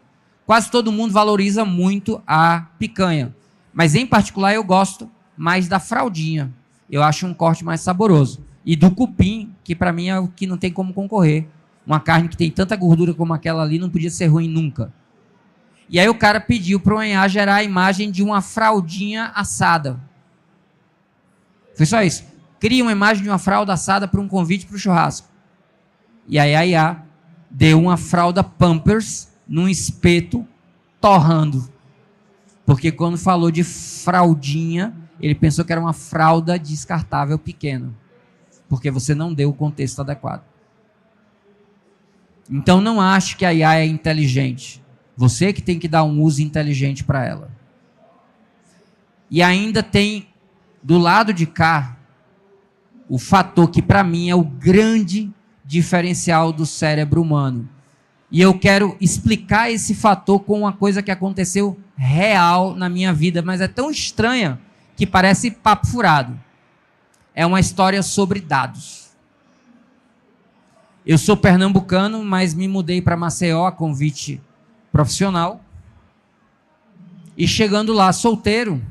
Quase todo mundo valoriza muito a picanha. Mas em particular eu gosto mais da fraldinha. Eu acho um corte mais saboroso. E do cupim, que para mim é o que não tem como concorrer. Uma carne que tem tanta gordura como aquela ali não podia ser ruim nunca. E aí o cara pediu para o IA gerar a imagem de uma fraldinha assada. Foi só isso. Cria uma imagem de uma fralda assada para um convite para o churrasco. E aí a IA deu uma fralda Pampers num espeto torrando. Porque quando falou de fraldinha, ele pensou que era uma fralda descartável pequena. Porque você não deu o contexto adequado. Então não ache que a IA é inteligente. Você que tem que dar um uso inteligente para ela. E ainda tem, do lado de cá, o fator que para mim é o grande diferencial do cérebro humano. E eu quero explicar esse fator com uma coisa que aconteceu real na minha vida, mas é tão estranha que parece papo furado. É uma história sobre dados. Eu sou pernambucano, mas me mudei para Maceió a convite profissional. E chegando lá, solteiro,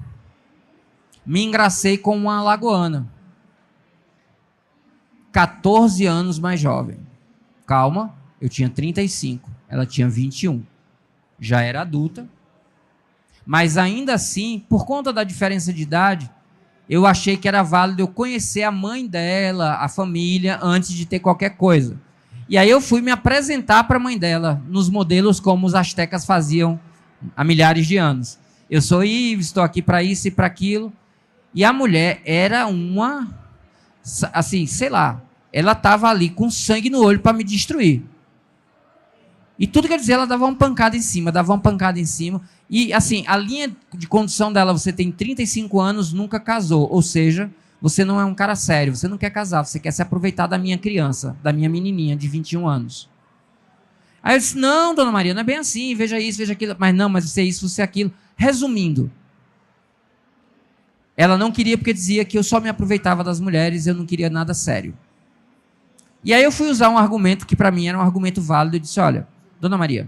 me engracei com uma alagoana. 14 anos mais jovem. Calma, eu tinha 35. Ela tinha 21. Já era adulta. Mas ainda assim, por conta da diferença de idade, eu achei que era válido eu conhecer a mãe dela, a família, antes de ter qualquer coisa. E aí eu fui me apresentar para a mãe dela, nos modelos como os astecas faziam há milhares de anos. Eu sou Ives, estou aqui para isso e para aquilo. E a mulher era uma, assim, sei lá, ela estava ali com sangue no olho para me destruir. E tudo que eu dizia, ela dava uma pancada em cima, dava uma pancada em cima. E, assim, a linha de condução dela, você tem 35 anos, nunca casou. Ou seja, você não é um cara sério, você não quer casar, você quer se aproveitar da minha criança, da minha menininha de 21 anos. Aí eu disse, não, dona Maria, não é bem assim, veja isso, veja aquilo. Mas não, mas você é isso, você é aquilo. Resumindo, ela não queria porque dizia que eu só me aproveitava das mulheres, eu não queria nada sério. E aí eu fui usar um argumento que para mim era um argumento válido. Eu disse, olha, dona Maria,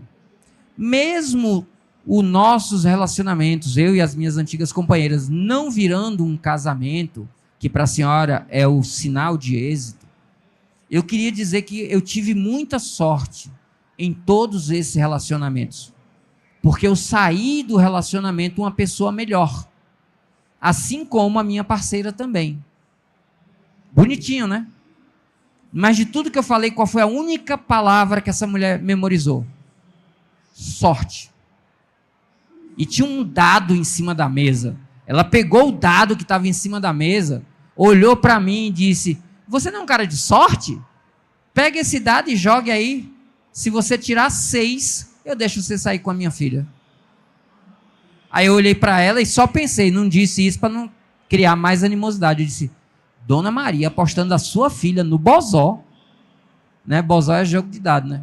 mesmo os nossos relacionamentos, eu e as minhas antigas companheiras, não virando um casamento, que para a senhora é o sinal de êxito, eu queria dizer que eu tive muita sorte em todos esses relacionamentos. Porque eu saí do relacionamento uma pessoa melhor. Assim como a minha parceira também. Bonitinho, né? Mas de tudo que eu falei, qual foi a única palavra que essa mulher memorizou? Sorte. E tinha um dado em cima da mesa. Ela pegou o dado que estava em cima da mesa, olhou para mim e disse, você não é um cara de sorte? Pega esse dado e jogue aí. Se você tirar 6, eu deixo você sair com a minha filha. Aí eu olhei para ela e só pensei, não disse isso para não criar mais animosidade. Eu disse, Dona Maria apostando a sua filha no bozó, né? Bozó é jogo de dado, né?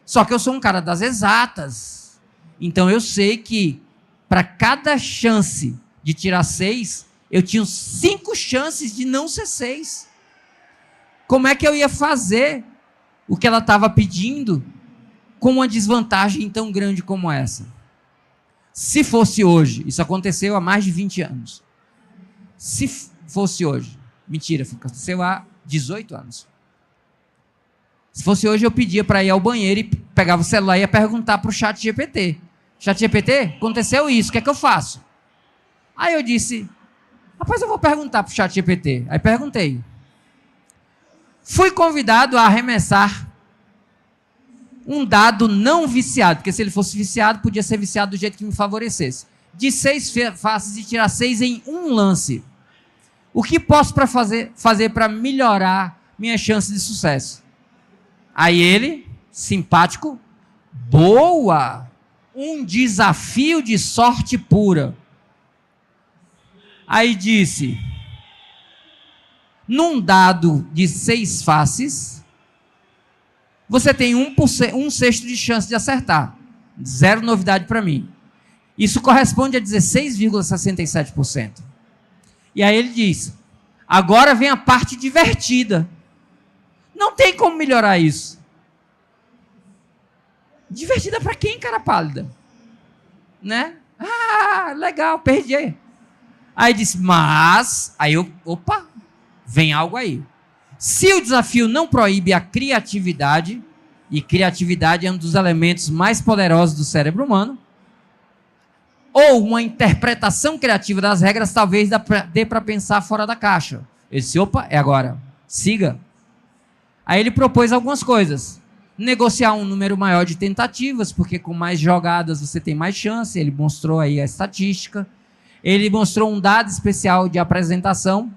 Só que eu sou um cara das exatas. Então eu sei que para cada chance de tirar 6, eu tinha 5 chances de não ser 6. Como é que eu ia fazer o que ela estava pedindo com uma desvantagem tão grande como essa? Se fosse hoje, isso aconteceu há mais de 20 anos. Se fosse hoje, mentira, aconteceu há 18 anos. Se fosse hoje, eu pedia para ir ao banheiro e pegava o celular e ia perguntar para o chat GPT. Chat GPT, aconteceu isso, o que é que eu faço? Aí eu disse, rapaz, eu vou perguntar para o chat GPT. Aí perguntei. Fui convidado a arremessar um dado não viciado, porque se ele fosse viciado, podia ser viciado do jeito que me favorecesse. De 6 faces e tirar 6 em um lance. O que posso fazer para melhorar minha chance de sucesso? Aí ele, simpático, boa, um desafio de sorte pura. Aí disse, num dado de 6 faces, você tem 1/6 de chance de acertar. Zero novidade para mim. Isso corresponde a 16,67%. E aí ele diz, agora vem a parte divertida. Não tem como melhorar isso. Divertida para quem, cara pálida? Né? Ah, legal, perdi. Aí disse, mas... Aí eu, opa, vem algo aí. Se o desafio não proíbe a criatividade, e criatividade é um dos elementos mais poderosos do cérebro humano, ou uma interpretação criativa das regras, talvez dê para pensar fora da caixa. Eu disse, opa, é agora, siga. Aí ele propôs algumas coisas. Negociar um número maior de tentativas, porque com mais jogadas você tem mais chance, ele mostrou aí a estatística. Ele mostrou um dado especial de apresentação,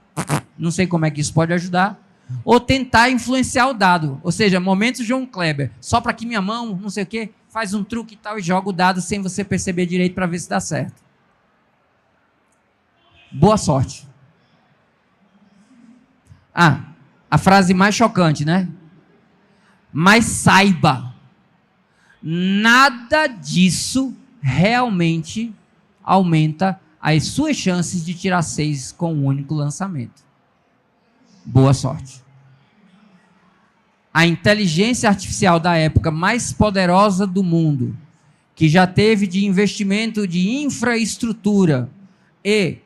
não sei como é que isso pode ajudar. Ou tentar influenciar o dado, ou seja, momentos João Kleber, só para que minha mão, não sei o que, faz um truque e tal e joga o dado sem você perceber direito para ver se dá certo. Boa sorte. Ah, a frase mais chocante, né? Mas saiba, nada disso realmente aumenta as suas chances de tirar 6 com um único lançamento. Boa sorte. A inteligência artificial da época mais poderosa do mundo, que já teve de investimento de infraestrutura e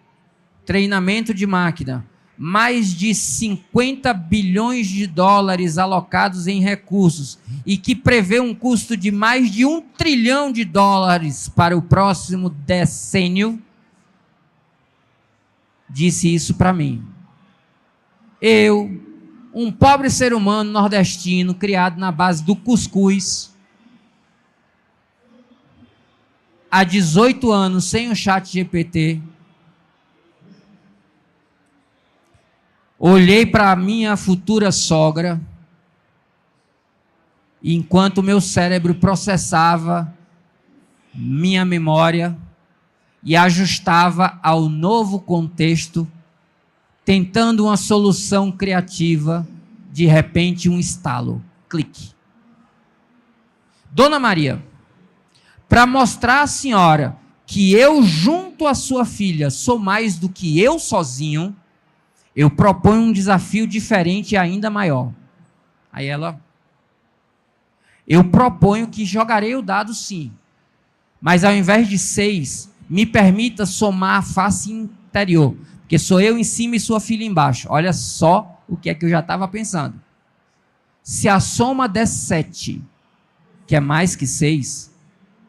treinamento de máquina mais de 50 bilhões de dólares alocados em recursos e que prevê um custo de mais de 1 trilhão de dólares para o próximo decênio, disse isso para mim. Eu, um pobre ser humano nordestino, criado na base do cuscuz, há 18 anos, sem o ChatGPT, olhei para a minha futura sogra, enquanto meu cérebro processava minha memória e ajustava ao novo contexto, tentando uma solução criativa, de repente um estalo, clique. Dona Maria, para mostrar à senhora que eu, junto à sua filha, sou mais do que eu sozinho, eu proponho um desafio diferente e ainda maior. Aí ela, eu proponho que jogarei o dado sim, mas ao invés de 6, me permita somar a face interior, porque sou eu em cima e sua filha embaixo. Olha só o que é que eu já estava pensando. Se a soma der 7, que é mais que 6,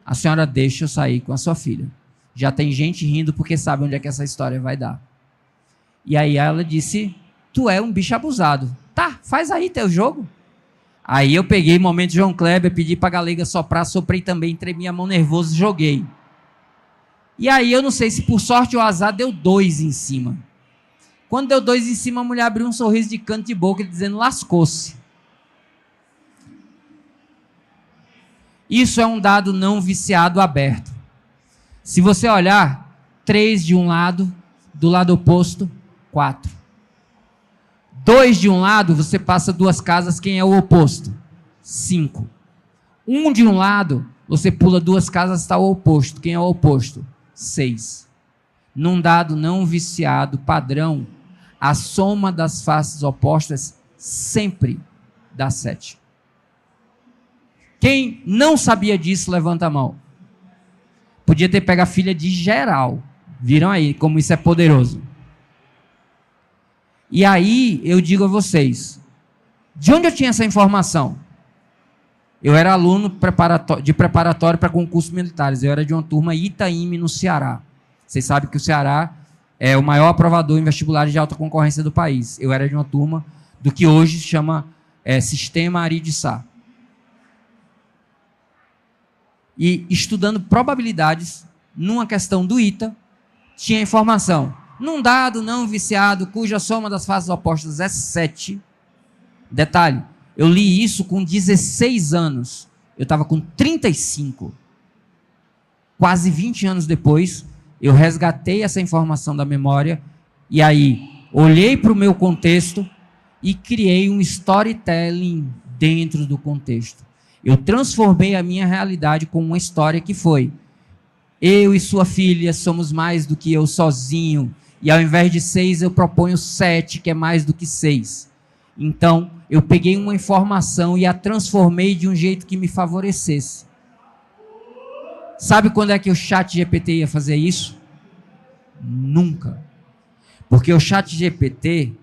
a senhora deixa eu sair com a sua filha. Já tem gente rindo porque sabe onde é que essa história vai dar. E aí ela disse, tu é um bicho abusado. Tá, faz aí teu jogo. Aí eu peguei momento João Kleber, pedi pra galega soprar, soprei também, tremi a mão nervoso e joguei. E aí eu não sei se por sorte ou azar deu 2 em cima. Quando deu 2 em cima, a mulher abriu um sorriso de canto de boca dizendo, lascou-se. Isso é um dado não viciado aberto. Se você olhar, 3 de um lado, do lado oposto, 4. 2 de um lado, você passa 2 casas, quem é o oposto? 5. 1 de um lado, você pula 2 casas, está o oposto. Quem é o oposto? 6. Num dado não viciado padrão, a soma das faces opostas sempre dá 7. Quem não sabia disso, levanta a mão. Podia ter pego a filha de geral. Viram aí como isso é poderoso. E aí eu digo a vocês, de onde eu tinha essa informação? Eu era aluno de preparatório para concursos militares. Eu era de uma turma Itaime, no Ceará. Vocês sabem que o Ceará é o maior aprovador em vestibulares de alta concorrência do país. Eu era de uma turma do que hoje se chama Sistema Ari de Sá. E estudando probabilidades, numa questão do ITA, tinha informação. Num dado não viciado, cuja soma das faces opostas é 7. Detalhe, eu li isso com 16 anos. Eu estava com 35. Quase 20 anos depois, eu resgatei essa informação da memória e aí olhei para o meu contexto e criei um storytelling dentro do contexto. Eu transformei a minha realidade com uma história que foi: eu e sua filha somos mais do que eu sozinho. E ao invés de 6, eu proponho 7, que é mais do que 6. Então, eu peguei uma informação e a transformei de um jeito que me favorecesse. Sabe quando é que o ChatGPT ia fazer isso? Nunca. Porque o ChatGPT,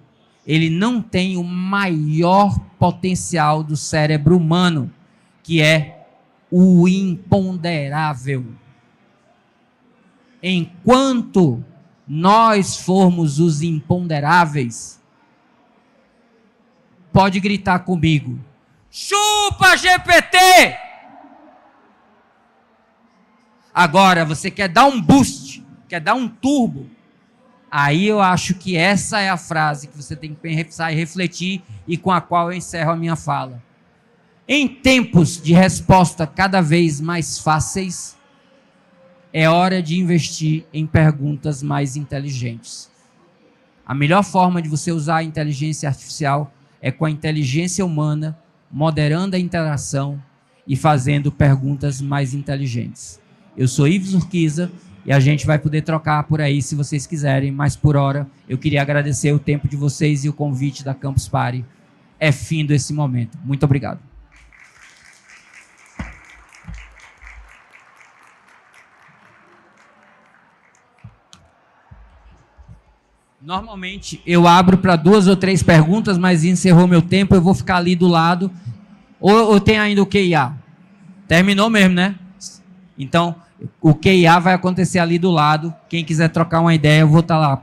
ele não tem o maior potencial do cérebro humano, que é o imponderável. Enquanto nós formos os imponderáveis, pode gritar comigo: chupa GPT! Agora, você quer dar um boost, quer dar um turbo, aí eu acho que essa é a frase que você tem que pensar e refletir e com a qual eu encerro a minha fala. Em tempos de resposta cada vez mais fáceis, é hora de investir em perguntas mais inteligentes. A melhor forma de você usar a inteligência artificial é com a inteligência humana, moderando a interação e fazendo perguntas mais inteligentes. Eu sou Ives Urquiza e a gente vai poder trocar por aí se vocês quiserem, mas por hora eu queria agradecer o tempo de vocês e o convite da Campus Party. É findo esse momento. Muito obrigado. Normalmente eu abro para 2 ou 3 perguntas, mas encerrou meu tempo, eu vou ficar ali do lado. Ou tem ainda o QIA? Terminou mesmo, né? Então, o QIA vai acontecer ali do lado. Quem quiser trocar uma ideia, eu vou estar lá.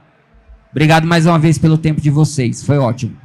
Obrigado mais uma vez pelo tempo de vocês. Foi ótimo.